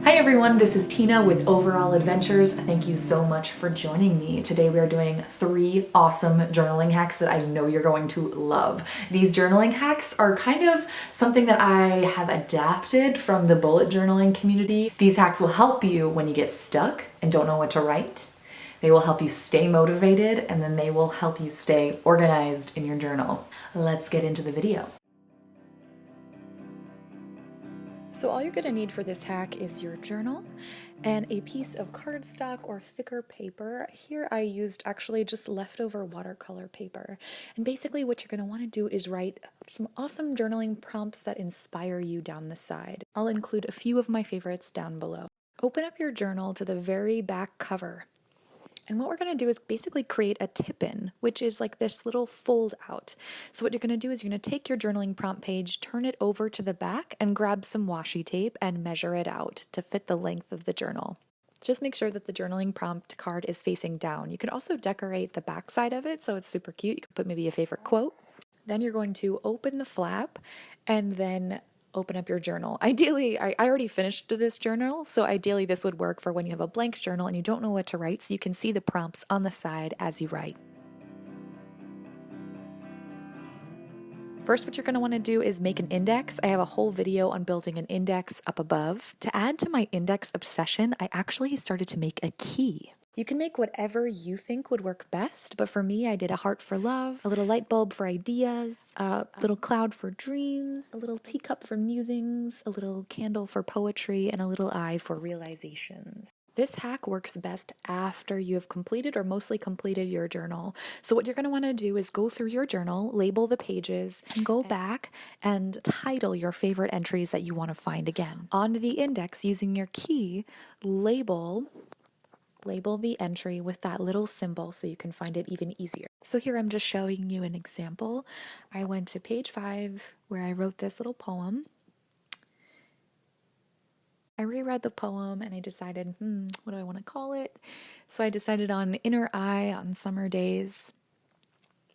Hi everyone, this is Tina with Overall Adventures. Thank you so much for joining me. Today we are doing 3 awesome journaling hacks that I know you're going to love. These journaling hacks are kind of something that I have adapted from the bullet journaling community. These hacks will help you when you get stuck and don't know what to write. They will help you stay motivated, and then they will help you stay organized in your journal. Let's get into the video. So all you're going to need for this hack is your journal and a piece of cardstock or thicker paper. Here I used actually just leftover watercolor paper. And basically what you're going to want to do is write some awesome journaling prompts that inspire you down the side. I'll include a few of my favorites down below. Open up your journal to the very back cover. And what we're going to do is basically create a tip-in, which is like this little fold out. So what you're going to do is you're going to take your journaling prompt page, turn it over to the back, and grab some washi tape and measure it out to fit the length of the journal. Just make sure that the journaling prompt card is facing down. You can also decorate the back side of it so it's super cute. You can put maybe a favorite quote. Then you're going to open the flap and then open up your journal. Ideally, I already finished this journal, so ideally this would work for when you have a blank journal and you don't know what to write, so you can see the prompts on the side as you write. First, what you're going to want to do is make an index. I have a whole video on building an index up above. To add to my index obsession, I actually started to make a key. You can make whatever you think would work best, but for me, I did a heart for love, a little light bulb for ideas, a little cloud for dreams, a little teacup for musings, a little candle for poetry, and a little eye for realizations. This hack works best after you have completed or mostly completed your journal. So what you're going to want to do is go through your journal, label the pages, and go back and title your favorite entries that you want to find again. Onto the index, using your key, label the entry with that little symbol so you can find it even easier. So here I'm just showing you an example. I went to page 5 where I wrote this little poem. I reread the poem and I decided, what do I want to call it? So I decided on inner eye on summer days.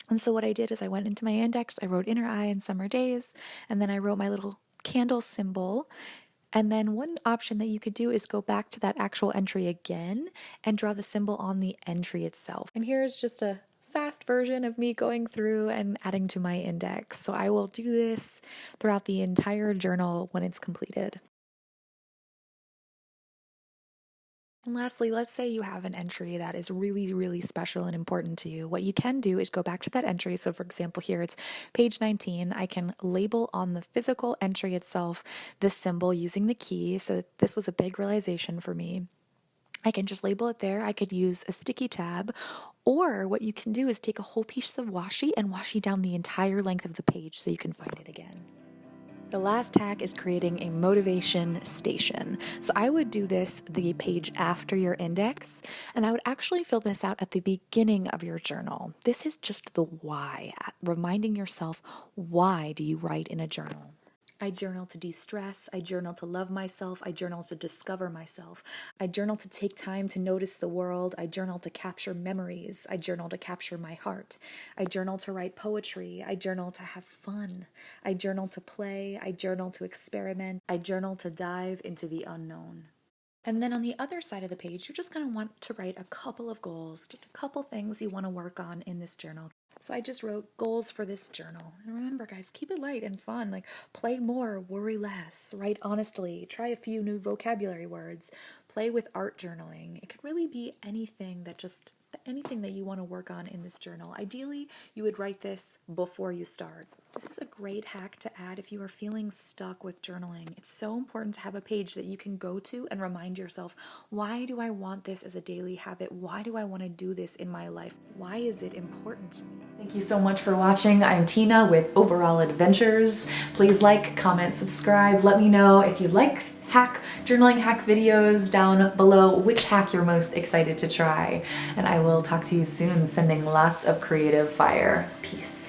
And so what I did is I went into my index, I wrote inner eye on summer days, and then I wrote my little candle symbol. And then one option that you could do is go back to that actual entry again and draw the symbol on the entry itself. And here's just a fast version of me going through and adding to my index. So I will do this throughout the entire journal when it's completed. And lastly, let's say you have an entry that is really, really special and important to you. What you can do is go back to that entry. So for example, here it's page 19. I can label on the physical entry itself this symbol using the key. So this was a big realization for me. I can just label it there. I could use a sticky tab, or what you can do is take a whole piece of washi and washi down the entire length of the page so you can find it again. The last hack is creating a motivation station. So I would do this the page after your index, and I would actually fill this out at the beginning of your journal. This is just the why, reminding yourself, why do you write in a journal? I journal to de-stress, I journal to love myself, I journal to discover myself, I journal to take time to notice the world, I journal to capture memories, I journal to capture my heart, I journal to write poetry, I journal to have fun, I journal to play, I journal to experiment, I journal to dive into the unknown. And then on the other side of the page, you're just going to want to write a couple of goals, just a couple things you want to work on in this journal. So I just wrote goals for this journal. And remember, guys, keep it light and fun. Like, play more, worry less, write honestly, try a few new vocabulary words, play with art journaling. It could really be anything that you want to work on in this journal. Ideally, you would write this before you start. This is a great hack to add if you are feeling stuck with journaling. It's so important to have a page that you can go to and remind yourself, why do I want this as a daily habit? Why do I want to do this in my life? Why is it important to me? Thank you so much for watching. I'm Tina with Overall Adventures. Please like, comment, subscribe. Let me know if you like journaling hack videos down below, which hack you're most excited to try. And I will talk to you soon, sending lots of creative fire. Peace.